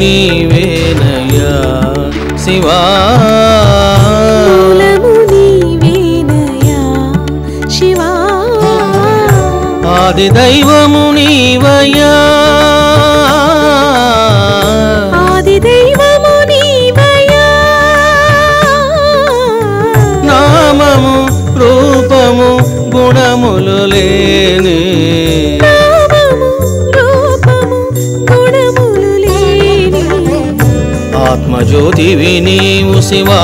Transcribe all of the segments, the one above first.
నీవేనయ్యా శివా మూలము నీవేనయ్యా శివా ఆది దైవము నీవయ్యా ఆది దైవము నీవయ్యా నామము రూపము గుణములు లేని నామము రూపము గుణములు లేని ఆత్మజ్యోతివి నీవు శివా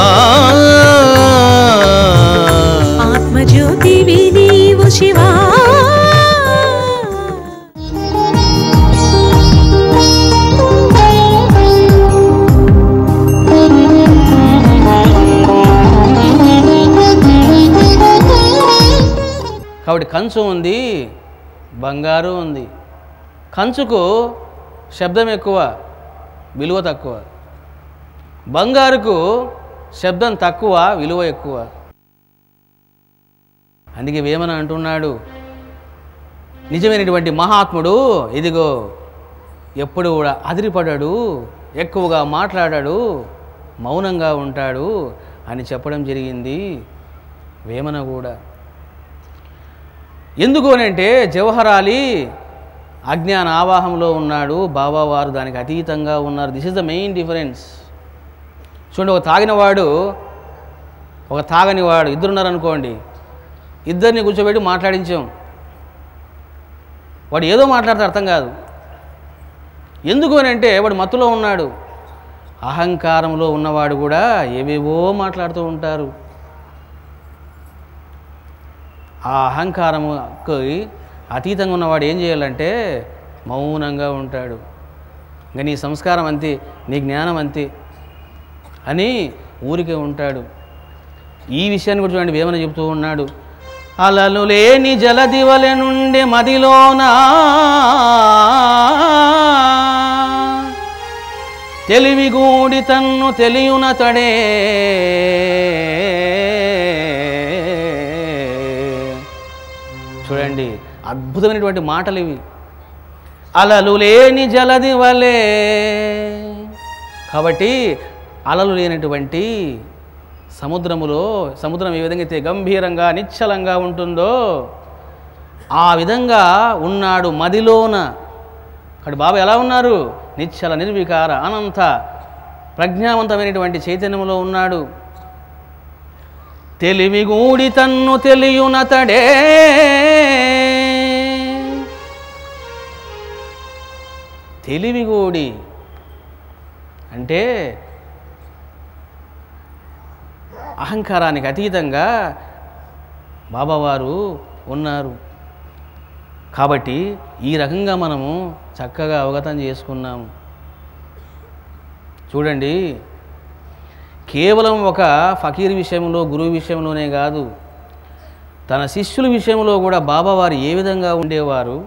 ఆత్మజ్యోతివి నీవు శివా కాబట్టి కంచు ఉంది, బంగారు ఉంది. కంచుకు శబ్దం ఎక్కువ, విలువ తక్కువ. బంగారుకు శబ్దం తక్కువ, విలువ ఎక్కువ. అందుకే వేమన అంటున్నాడు, నిజమైనటువంటి మహాత్ముడు ఇదిగో ఎప్పుడు కూడా అదిరిపడాడు, ఎక్కువగా మాట్లాడాడు, మౌనంగా ఉంటాడు అని చెప్పడం జరిగింది వేమన కూడా. ఎందుకు అంటే జవహరాలి అజ్ఞాన ఆవాహంలో ఉన్నాడు, బాబావారు దానికి అతీతంగా ఉన్నారు. This is the main difference. చూడండి, ఒక తాగినవాడు ఒక తాగనివాడు ఇద్దరున్నారనుకోండి, ఇద్దరిని కూర్చోబెట్టి మాట్లాడించాం, వాడు ఏదో మాట్లాడితే అర్థం కాదు. ఎందుకు అంటే వాడు మత్తులో ఉన్నాడు. అహంకారంలో ఉన్నవాడు కూడా ఏవేవో మాట్లాడుతూ ఉంటారు. ఆ అహంకారముకి అతీతంగా ఉన్నవాడు ఏం చేయాలంటే మౌనంగా ఉంటాడు. ఇంకా నీ సంస్కారం అంతే, నీ జ్ఞానం అంతే అని ఊరికే ఉంటాడు. ఈ విషయాన్ని కూడా చూడండి, వేమన చెబుతూ ఉన్నాడు, అలలు లేని జలదివలె నుండి మదిలోనా తెలివిగూడి తన్ను తెలియునతడే చూడండి, అద్భుతమైనటువంటి మాటలు ఇవి. అలలు లేని జలది వలే. కాబట్టి అలలు లేనటువంటి సముద్రం ఏ విధంగా అయితే గంభీరంగా నిశ్చలంగా ఉంటుందో ఆ విధంగా ఉన్నాడు మదిలోన. అక్కడ బాబా ఎలా ఉన్నారు? నిశ్చల నిర్వికార అనంత ప్రజ్ఞావంతమైనటువంటి చైతన్యంలో ఉన్నాడు. తెలివిగూడి తన్ను తెలియునతడే. తెలివిగూడి అంటే అహంకారానికి అతీతంగా బాబావారు ఉన్నారు. కాబట్టి ఈ రకంగా మనము చక్కగా అవగతం చేసుకున్నాము. చూడండి, కేవలం ఒక ఫకీర్ విషయంలో, గురువు విషయంలోనే కాదు, తన శిష్యుల విషయంలో కూడా బాబావారు ఏ విధంగా ఉండేవారు,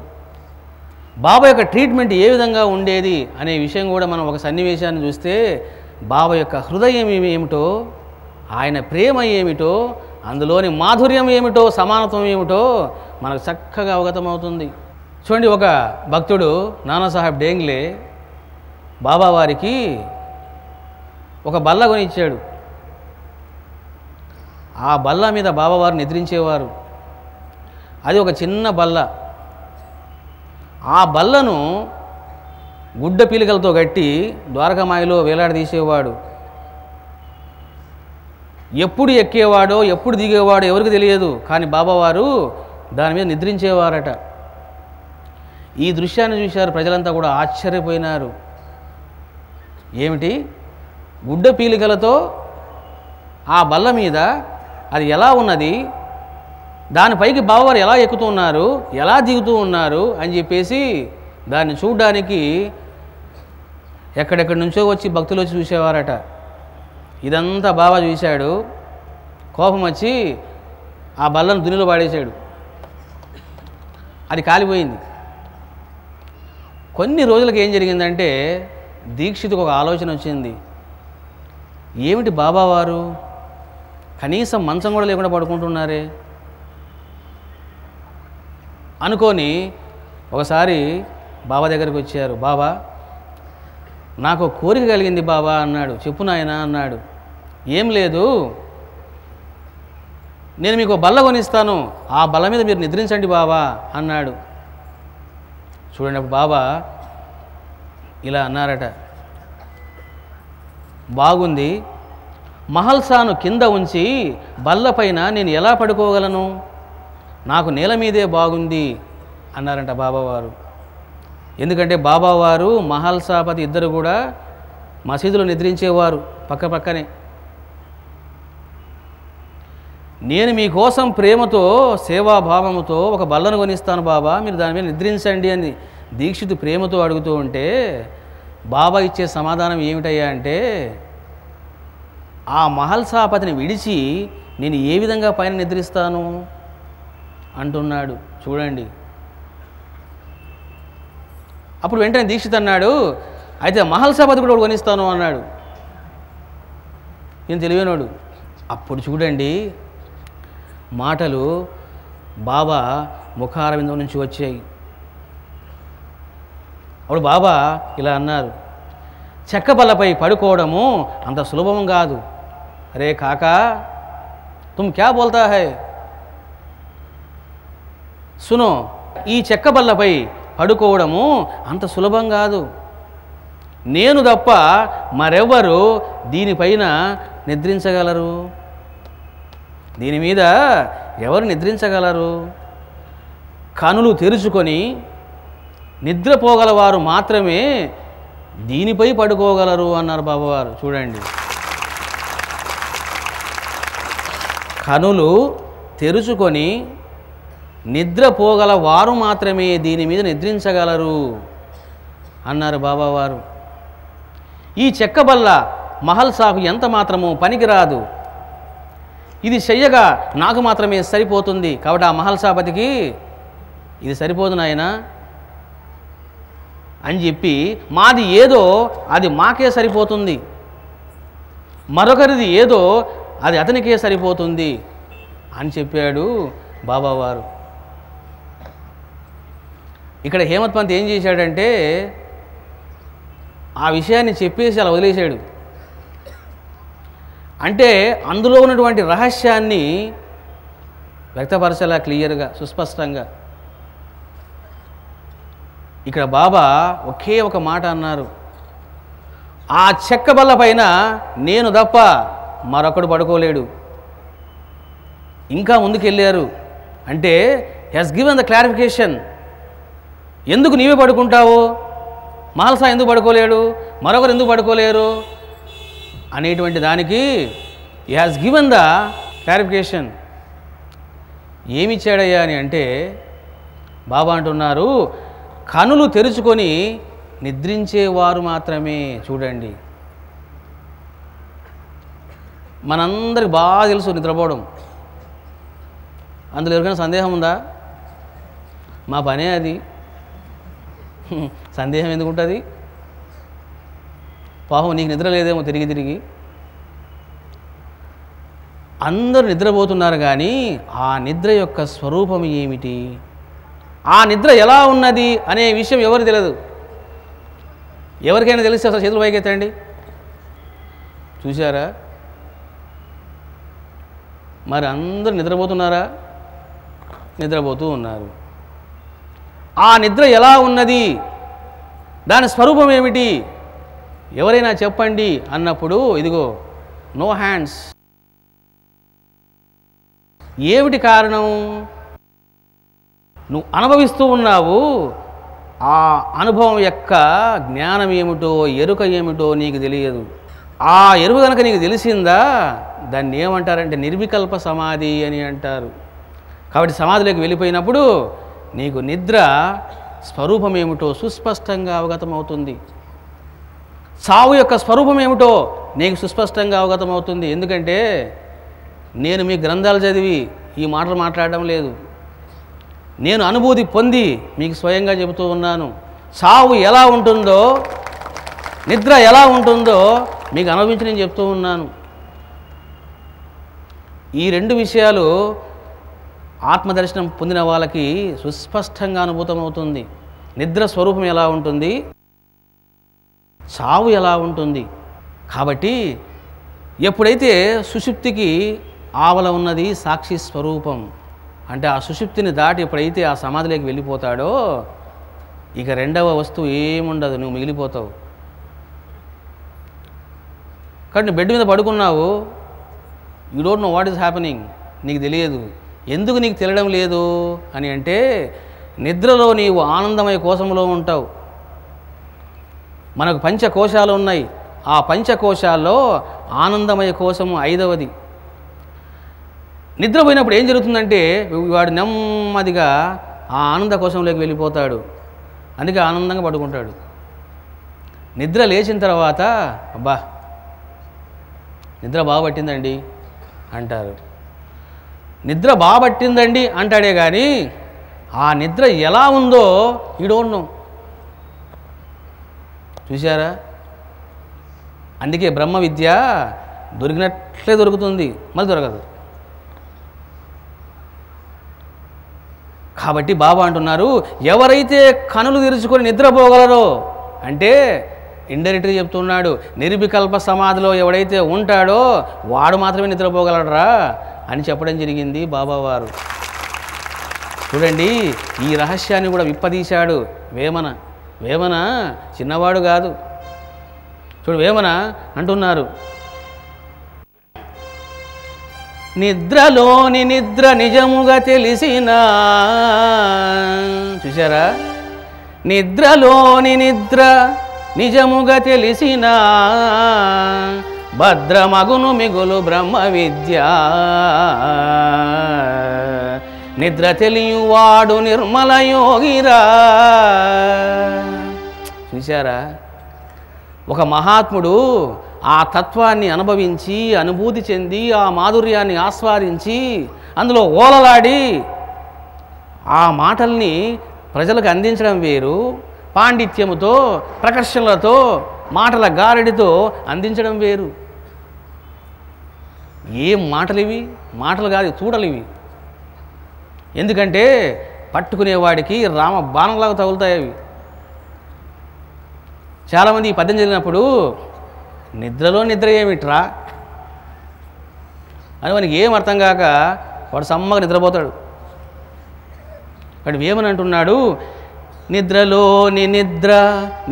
బాబా యొక్క ట్రీట్మెంట్ ఏ విధంగా ఉండేది అనే విషయం కూడా మనం ఒక సన్నివేశాన్ని చూస్తే బాబా యొక్క హృదయం ఏమిటో, ఆయన ప్రేమ ఏమిటో, అందులోని మాధుర్యం ఏమిటో, సమానత్వం ఏమిటో మనకు చక్కగా అవగతమవుతుంది. చూడండి, ఒక భక్తుడు నానాసాహెబ్ డేంగ్లే బాబావారికి ఒక బల్ల కొనిచ్చాడు. ఆ బల్ల మీద బాబావారు నిద్రించేవారు. అది ఒక చిన్న బల్ల. ఆ బల్లను గుడ్డ పీలికలతో కట్టి ద్వారకామాయిలో వేలాడదీసేవాడు. ఎప్పుడు ఎక్కేవాడో ఎప్పుడు దిగేవాడో ఎవరికి తెలియదు, కానీ బాబావారు దాని మీద నిద్రించేవారట. ఈ దృశ్యాన్ని చూశారు ప్రజలంతా కూడా ఆశ్చర్యపోయినారు. ఏమిటి, గుడ్డ పీలికలతో ఆ బల్ల మీద అది ఎలా ఉన్నది, దానిపైకి బాబావారు ఎలా ఎక్కుతూ ఉన్నారు, ఎలా దిగుతూ ఉన్నారు అని చెప్పేసి దాన్ని చూడడానికి ఎక్కడెక్కడి నుంచో వచ్చి భక్తులు వచ్చి చూసేవారట. ఇదంతా బాబా చూశాడు, కోపం వచ్చి ఆ బల్లను దునిలో పాడేశాడు. అది కాలిపోయింది. కొన్ని రోజులకు ఏం జరిగిందంటే దీక్షితుకు ఒక ఆలోచన వచ్చింది. ఏమిటి బాబావారు కనీసం మంచం కూడా లేకుండా పడుకుంటున్నారే అనుకొని ఒకసారి బాబా దగ్గరికి వచ్చారు. బాబా, నాకు కోరిక కలిగింది బాబా అన్నాడు. చెప్పు నాయనా అన్నాడు. ఏం లేదు, నేను మీకు బల్ల కొనిస్తాను, ఆ బల్ల మీద మీరు నిద్రించండి బాబా అన్నాడు. చూడండి, అప్పుడు బాబా ఇలా అన్నారట, బాగుంది, మహల్సాను కింద ఉంచి బల్లపైన నేను ఎలా పడుకోగలను, నాకు నేల మీదే బాగుంది అన్నారంట బాబావారు. ఎందుకంటే బాబావారు మహల్సాపతి ఇద్దరు కూడా మసీదులో నిద్రించేవారు పక్క పక్కనే. నేను మీకోసం ప్రేమతో సేవాభావముతో ఒక బల్లను కొనిస్తాను బాబా, మీరు దాని మీద నిద్రించండి అని దీక్షితు ప్రేమతో అడుగుతూ ఉంటే బాబా ఇచ్చే సమాధానం ఏమిటయ్యా అంటే, ఆ మహల్సాపతిని విడిచి నేను ఏ విధంగా పైన నిద్రిస్తాను అంటున్నాడు. చూడండి, అప్పుడు వెంటనే దీక్షిత్ అన్నాడు, అయితే మహల్సాపతి కూడా కొనిస్తాను అన్నాడు. నేను తెలియనోడు. అప్పుడు చూడండి, మాటలు బాబా ముఖారవిందం నుంచి వచ్చాయి. అప్పుడు బాబా ఇలా అన్నారు, చెక్క బల్లపై పడుకోవడము అంత సులభం కాదు. అరే కాకా, తుమ్ క్యా బోల్తా హై, సునో, ఈ చెక్క బల్లపై పడుకోవడము అంత సులభం కాదు. నేను తప్ప మరెవ్వరు దీనిపైన నిద్రించగలరు, దీని మీద ఎవరు నిద్రించగలరు? కనులు తెరుచుకొని నిద్రపోగలవారు మాత్రమే దీనిపై పడుకోగలరు అన్నారు బాబావారు. చూడండి, కనులు తెరుచుకొని నిద్రపోగల వారు మాత్రమే దీని మీద నిద్రించగలరు అన్నారు బాబావారు. ఈ చెక్క బల్ల మహల్సాకు ఎంత మాత్రము పనికిరాదు, ఇది చెయ్యగా నాకు మాత్రమే సరిపోతుంది, కాబట్టి ఆ మహల్సాపతికి ఇది సరిపోదు నాయనా అని చెప్పి, మాది ఏదో అది మాకే సరిపోతుంది, మరొకరిది ఏదో అది అతనికే సరిపోతుంది అని చెప్పాడు బాబావారు. ఇక్కడ హేమత్ పంత్ ఏం చేశాడంటే ఆ విషయాన్ని చెప్పేసి అలా వదిలేశాడు. అంటే అందులో ఉన్నటువంటి రహస్యాన్ని వ్యక్తపరచాలా క్లియర్గా, సుస్పష్టంగా. ఇక్కడ బాబా ఒకే ఒక మాట అన్నారు, ఆ చెక్క బల్ల పైన నేను తప్ప మరొకడు పడుకోలేడు. ఇంకా ముందుకెళ్ళారు. అంటే హెస్ గివెన్ ద క్లారిఫికేషన్, ఎందుకు నీవే పడుకుంటావు, మహల్సా ఎందుకు పడుకోలేడు, మరొకరు ఎందుకు పడుకోలేరు అనేటువంటి దానికి he has given the clarification. ఏమిచ్చాడయ్యా అని అంటే బాబా అంటున్నారు, కనులు తెరుచుకొని నిద్రించేవారు మాత్రమే. చూడండి, మనందరికి బాగా తెలుసు నిద్రపోవడం. అందులో ఎవరికైనా సందేహం ఉందా? మా పనే అది. సందేహం ఎందుకు ఉంటుంది? పాపం నీకు నిద్ర లేదేమో తిరిగి తిరిగి. అందరూ నిద్రపోతున్నారు, కానీ ఆ నిద్ర యొక్క స్వరూపం ఏమిటి, ఆ నిద్ర ఎలా ఉన్నది అనే విషయం ఎవరికి తెలియదు. ఎవరికైనా తెలిస్తే అసలు చేతులు పైకెత్తండి. చూశారా? మరి అందరూ నిద్రపోతున్నారా? నిద్రపోతూ ఉన్నారు. ఆ నిద్ర ఎలా ఉన్నది, దాని స్వరూపం ఏమిటి ఎవరైనా చెప్పండి అన్నప్పుడు ఇదిగో నో హ్యాండ్స్. ఏమిటి కారణం? నువ్వు అనుభవిస్తూ ఉన్నావు, ఆ అనుభవం యొక్క జ్ఞానం ఏమిటో, ఎరుక ఏమిటో నీకు తెలియదు. ఆ ఎరుక కనుక నీకు తెలిసిందా, దాన్ని ఏమంటారంటే నిర్వికల్ప సమాధి అని అంటారు. కాబట్టి సమాధిలోకి వెళ్ళిపోయినప్పుడు నీకు నిద్ర స్వరూపం ఏమిటో సుస్పష్టంగా అవగతమవుతుంది. సావు యొక్క స్వరూపం ఏమిటో నీకు సుస్పష్టంగా అవగతమవుతుంది. ఎందుకంటే నేను మీ గ్రంథాలు చదివి ఈ మాటలు మాట్లాడడం లేదు, నేను అనుభూతి పొంది మీకు స్వయంగా చెబుతూ ఉన్నాను. సావు ఎలా ఉంటుందో, నిద్ర ఎలా ఉంటుందో మీకు అనుభవించి నేను చెప్తూ ఉన్నాను. ఈ రెండు విషయాలు ఆత్మదర్శనం పొందిన వాళ్ళకి సుస్పష్టంగా అనుభూతమవుతుంది. నిద్ర స్వరూపం ఎలా ఉంటుంది, చావు ఎలా ఉంటుంది. కాబట్టి ఎప్పుడైతే సుషుప్తికి ఆవల ఉన్నది సాక్షి స్వరూపం, అంటే ఆ సుషుప్తిని దాటి ఎప్పుడైతే ఆ సమాధిలోకి వెళ్ళిపోతాడో ఇక రెండవ వస్తువు ఏముండదు, నువ్వు మిగిలిపోతావు. కానీ నువ్వు బెడ్ మీద పడుకున్నావు, you don't know what is happening, నీకు తెలియదు. ఎందుకు నీకు తెలియడం లేదు అని అంటే నిద్రలో నీవు ఆనందమయ కోశంలో ఉంటావు. మనకు పంచకోశాలు ఉన్నాయి, ఆ పంచకోశాల్లో ఆనందమయ కోశము 5వది. నిద్రపోయినప్పుడు ఏం జరుగుతుందంటే వాడు నెమ్మదిగా ఆ ఆనంద కోశంలోకి వెళ్ళిపోతాడు, అందుకే ఆనందంగా పడుకుంటాడు. నిద్ర లేచిన తర్వాత అబ్బా నిద్ర బాగా పట్టిందండి అంటారు. నిద్ర బాగా పట్టిందండి అంటాడే కానీ ఆ నిద్ర ఎలా ఉందో ఈ డోంట్ నో. చూశారా? అందుకే బ్రహ్మ విద్య దొరికినట్లే దొరుకుతుంది, మళ్ళీ దొరకదు. కాబట్టి బాబా అంటున్నారు, ఎవరైతే కనులు తెరుచుకొని నిద్రపోగలరో, అంటే ఇండైరెక్ట్గా చెప్తున్నాడు, నిర్వికల్ప సమాధిలో ఎవడైతే ఉంటాడో వాడు మాత్రమే నిద్రపోగలడరా అని చెప్పడం జరిగింది బాబావారు. చూడండి, ఈ రహస్యాన్ని కూడా విప్పదీశాడు వేమన. వేమన చిన్నవాడు కాదు. చూడు, వేమన అంటున్నారు, నిద్రలోని నిద్ర నిజముగా తెలిసినా. చూశారా? నిద్రలోని నిద్ర నిజముగా తెలిసినా భద్రమగును మిగులు బ్రహ్మ విద్య. నిద్ర తెలియవాడు నిర్మల యోగిరా. చూశారా? ఒక మహాత్ముడు ఆ తత్వాన్ని అనుభవించి అనుభూతి చెంది ఆ మాధుర్యాన్ని ఆస్వాదించి అందులో ఓలలాడి ఆ మాటల్ని ప్రజలకు అందించడం వేరు, పాండిత్యముతో ప్రకర్షణలతో మాటల గారడితో అందించడం వేరు. ఏం మాటలు ఇవి? మాటలు కాదు, చూడలు ఇవి. ఎందుకంటే పట్టుకునేవాడికి రామ బాణంలాగా తగులుతాయి అవి. చాలామంది ఈ పద్యం చదివినప్పుడు నిద్రలో నిద్ర ఏమిట్రా అని వానికి ఏం అర్థం కాక వాడు సమ్మగా నిద్రపోతాడు. వాడు ఏమని అంటున్నాడు, నిద్రలోని నిద్ర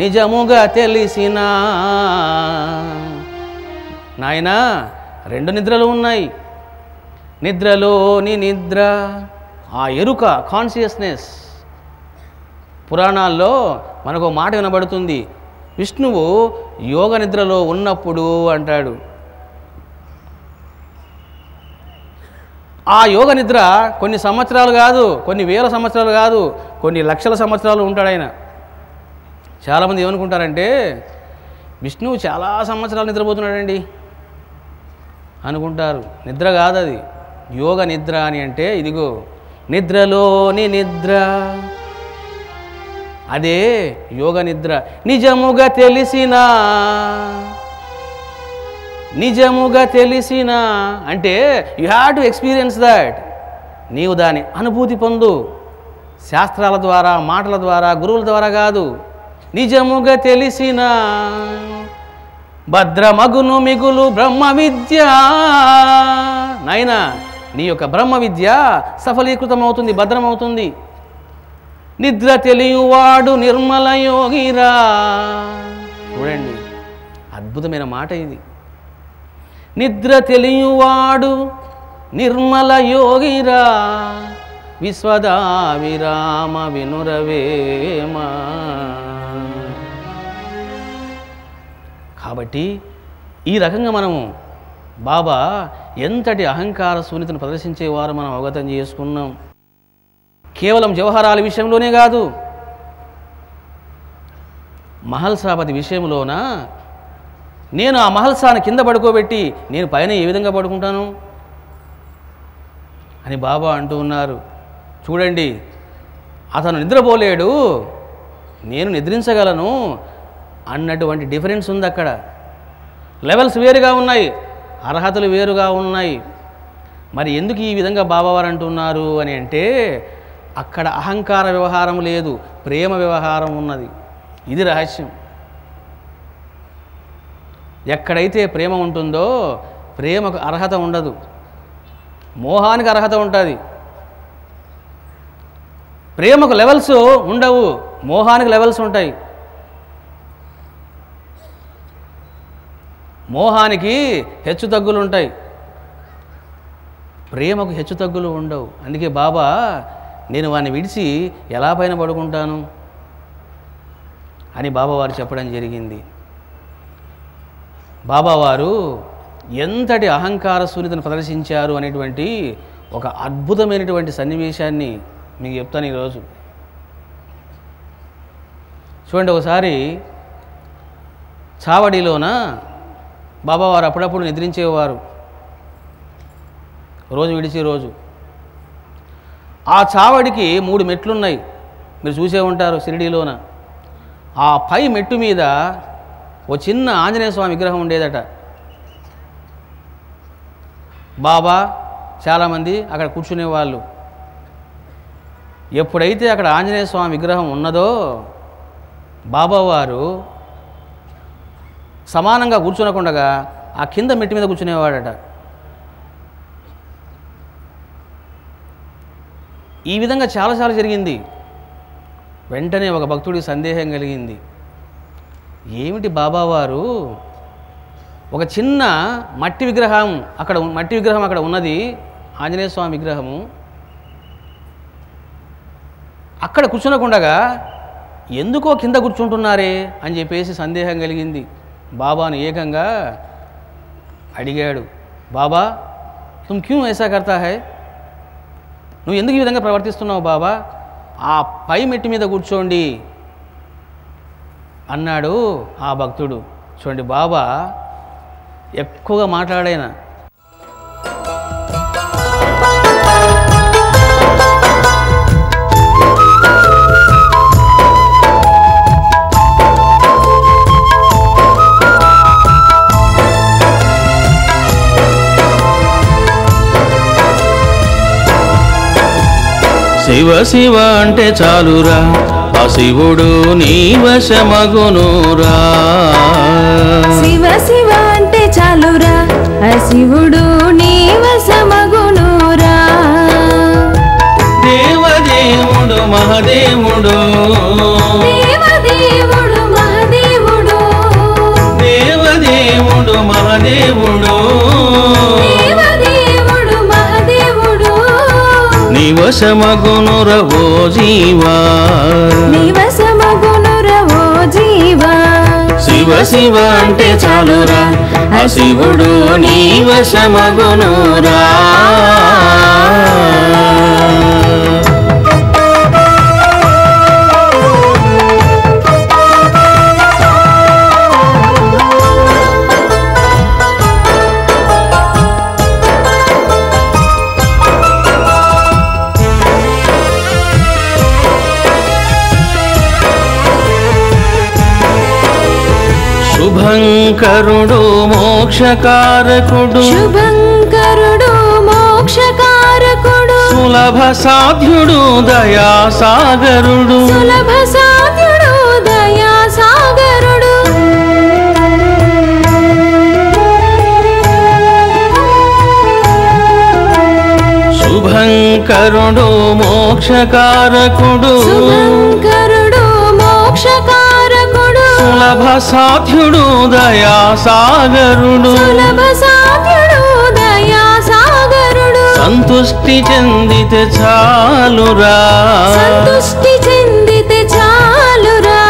నిజముగా తెలిసినా. నాయనా, 2 నిద్రలు ఉన్నాయి. నిద్రలోని నిద్ర, ఆ ఎరుక, కాన్షియస్నెస్. పురాణాల్లో మనకు మాట వినబడుతుంది, విష్ణువు యోగ నిద్రలో ఉన్నప్పుడు అంటాడు. ఆ యోగ నిద్ర కొన్ని సంవత్సరాలు కాదు, కొన్ని వేల సంవత్సరాలు కాదు, కొన్ని లక్షల సంవత్సరాలు ఉంటాడు ఆయన. చాలామంది ఏమనుకుంటారంటే విష్ణువు చాలా సంవత్సరాలు నిద్రపోతున్నాడండి అనుకుంటారు. నిద్ర కాదు అది, యోగ నిద్ర అని అంటే ఇదిగో నిద్రలోని నిద్ర, అదే యోగ నిద్ర. నిజముగా తెలిసినా, నిజముగా తెలిసినా అంటే you have to experience that. నీవు దాని అనుభూతి పొందు, శాస్త్రాల ద్వారా, మాటల ద్వారా, గురువుల ద్వారా కాదు. నిజముగా తెలిసిన భద్రమగును మిగులు బ్రహ్మ విద్య. నాయనా, నీ యొక్క బ్రహ్మ విద్య సఫలీకృతమవుతుంది, భద్రమవుతుంది. నిద్ర తెలియవాడు నిర్మల యోగిరా. చూడండి, అద్భుతమైన మాట ఇది. నిద్ర తెలియవాడు నిర్మల యోగిరా, విశ్వదా విరామ వినురవేమ. కాబట్టి ఈ రకంగా మనము బాబా ఎంతటి అహంకార శూన్యతను ప్రదర్శించేవారు మనం అవగతం చేసుకున్నాం. కేవలం వ్యవహారాల విషయంలోనే కాదు, మహల్సాపతి విషయంలోన నేను ఆ మహల్సాను కింద పడుకోబెట్టి నేను పైన ఏ విధంగా పడుకుంటాను అని బాబా అంటూ ఉన్నారు. చూడండి, అతను నిద్రపోలేడు, నేను నిద్రించగలను అన్నటువంటి డిఫరెన్స్ ఉంది అక్కడ. లెవెల్స్ వేరుగా ఉన్నాయి, అర్హతలు వేరుగా ఉన్నాయి. మరి ఎందుకు ఈ విధంగా బాబావారు అంటున్నారు అని అంటే అక్కడ అహంకార వ్యవహారం లేదు, ప్రేమ వ్యవహారం ఉన్నది. ఇది రహస్యం. ఎక్కడైతే ప్రేమ ఉంటుందో ప్రేమకు అర్హత ఉండదు, మోహానికి అర్హత ఉంటుంది. ప్రేమకు లెవెల్స్ ఉండవు, మోహానికి లెవెల్స్ ఉంటాయి. మోహానికి హెచ్చు తగ్గులు ఉంటాయి, ప్రేమకు హెచ్చు తగ్గులు ఉండవు. అందుకే బాబా నేను వాడిని విడిచి ఎలా పైన పడుకుంటాను అని బాబావారు చెప్పడం జరిగింది. బాబావారు ఎంతటి అహంకార శూన్యతను ప్రదర్శించారు అనేటువంటి ఒక అద్భుతమైనటువంటి సన్నివేశాన్ని మీకు చెప్తాను ఈరోజు. చూడండి, ఒకసారి చావడిలోన బాబావారు అప్పుడప్పుడు నిద్రించేవారు, రోజు విడిచి రోజు. ఆ చావడికి 3 మెట్లున్నాయి, మీరు చూసే ఉంటారు షిరిడీలోన. ఆ పై మెట్టు మీద ఓ చిన్న ఆంజనేయ స్వామి విగ్రహం ఉండేదట. బాబా చాలామంది అక్కడ కూర్చునేవాళ్ళు. ఎప్పుడైతే అక్కడ ఆంజనేయ స్వామి విగ్రహం ఉన్నదో బాబావారు సమానంగా కూర్చునకుండగా ఆ కింద మెట్టు మీద కూర్చునేవాడట. ఈ విధంగా చాలాసార్లు జరిగింది. వెంటనే ఒక భక్తుడికి సందేహం కలిగింది, ఏమిటి బాబావారు ఒక చిన్న మట్టి విగ్రహం అక్కడ ఉన్నది, ఆంజనేయ స్వామి విగ్రహము, అక్కడ కూర్చునకుండగా ఎందుకో కింద కూర్చుంటున్నారే అని చెప్పేసి సందేహం కలిగింది. బాబాను ఏకంగా అడిగాడు, బాబా తుమ్ క్యూ ఐసా కర్తా హై, నువ్వు ఎందుకు ఈ విధంగా ప్రవర్తిస్తున్నావు బాబా, ఆ పై మెట్టి మీద కూర్చోండి అన్నాడు ఆ భక్తుడు. చూడండి, బాబా ఎక్కువగా మాట్లాడైన శివ శివ అంటే చాలురా, ఆ శివుడు నీ వశమగునురా. శివ శివ అంటే చాలురా, ఆ శివుడు నీ వశమగునురా. దేవదేవుడు మహదేవుడు, దేవదేవుడు మహదేవుడు, దేవదేవుడు మహదేవుడు, దేవదేవుడు మహదేవుడు నీ వశమగునుర ఓ జీవా, నీ వశమగునుర ఓ జీవా. శివ శివ అంటే చాలురా, ఆ శివుడు నీ వశమగునురా. శుభంకరుడు మోక్షకారకుడు, శుభంకరుడు మోక్షకారకుడు, సులభ సాధ్యుడు దయాసాగరుడు, సులభ సాధ్యుడు దయాసాగరుడు. శుభంకరుడు మోక్షకారకుడు, శుభంకరుడు మోక్షకారకుడు, సులభ సాధ్యుడు దయాసాగరుడు, సులభ సాధ్యుడు దయాసాగరుడు. సంతుష్టి చెందితే చాలురా, సంతుష్టి చెందితే చాలురా,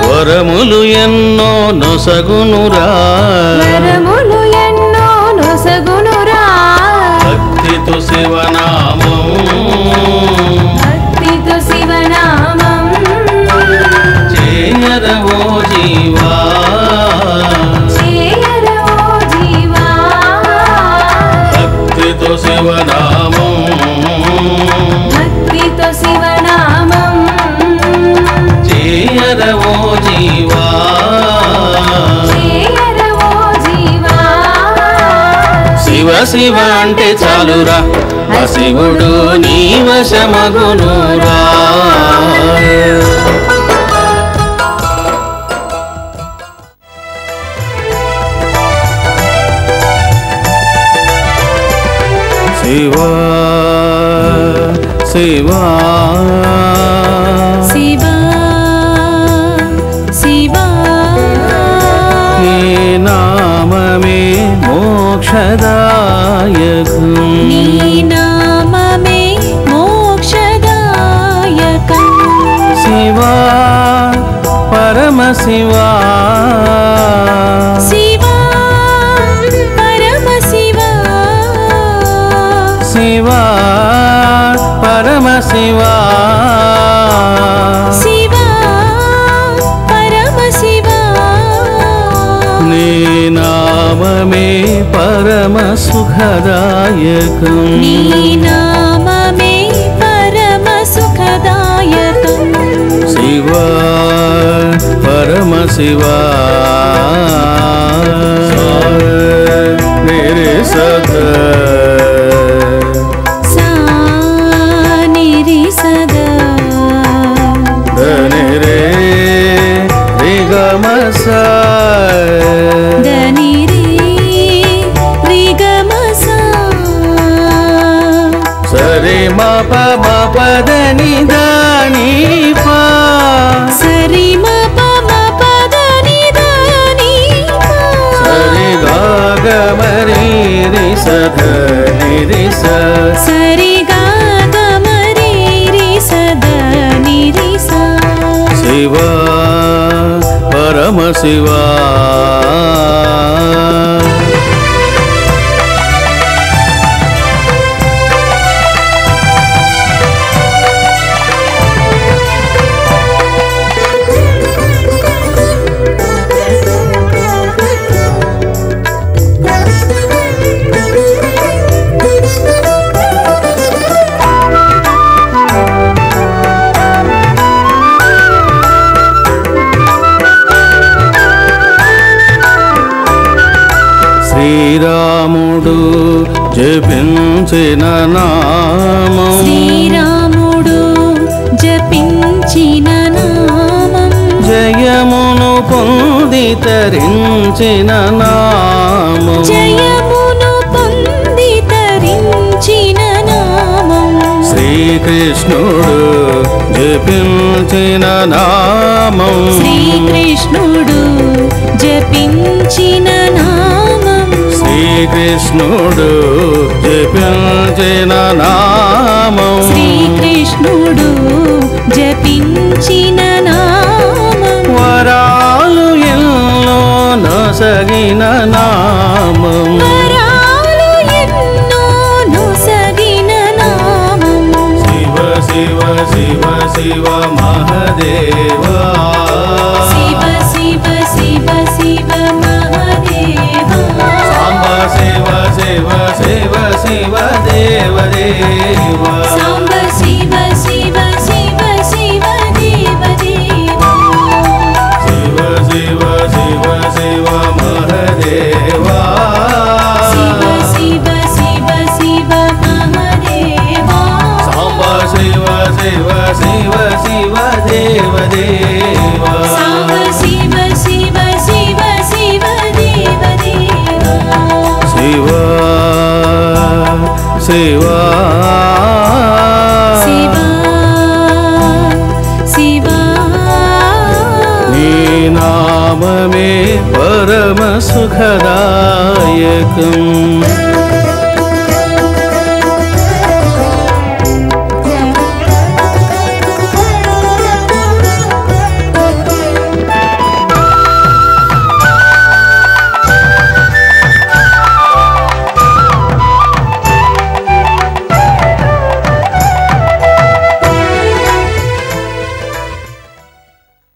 వరములు ఎన్నో నొసగునురా, వరములు ఎన్నో నొసగునురా. భక్తితో శివనామం, భక్తితో శివనామం చేయరవో జీవా, చేయరవో జీవా. భక్తితో శివనామం, భక్తితో శివనామం చేయరవో జీవా, చేయరవో జీవా. శివ శివ అంటే చాలురా, ఆ శివుడు నీ వశమగునురా. శివా శివా శివా శివా నీ నామమే మోక్షదాయకం నీ నామమే మోక్షదాయకం శివా పరమశివా శివా పరమశివా శివా పరమశివా శివా పరమశివా నీ నామమే పరమ సుఖదాయకం నీ నామమే పరమ సుఖదాయకం శివా పరమశివా నిరే సద సా నిరి సదా ధని రే రిగమ దని రే రిగమ సా సరి మప మపదని దాని పా సరి మ ప మ ప దని దని పా సరి గాగమరి రి సధ నిరి స సరి గా గ మ రి రి సదా ని రి సా శివా పరమశివా శ్రీరాముడు జపించిన నామం శ్రీరాముడు జపించిన నామం జయమును పొంది తరించిన నామం జయమును పొంది తరించిన నామం శ్రీకృష్ణుడు జపించిన నామం శ్రీకృష్ణుడు జపించిన నామం శ్రీకృష్ణుడు జపించిన నామం శ్రీకృష్ణుడు జపించిన నామం వరాలు ఎన్నో నొసగిన నామం వరాలు ఎన్నో నొసగిన నామం శివ శివ శివ శివ మహదేవా శివ శివ శివ శివ మహాదేవా సాంబ శివ శివ శివ శివ దేవ దేవా సాంబ శివ శివ శివ శివ దేవ దేవా శివ శివ శివ శివ మహదేవా శివ శివ శివ శివ మహాదేవా సాంబ శివ శివ శివ శివ దేవ దేవా సాంబ శివ శివ శివ శివ దేవ దేవా శివా శివా శివా శివా నీ నామమే పరమ సుఖదాయకం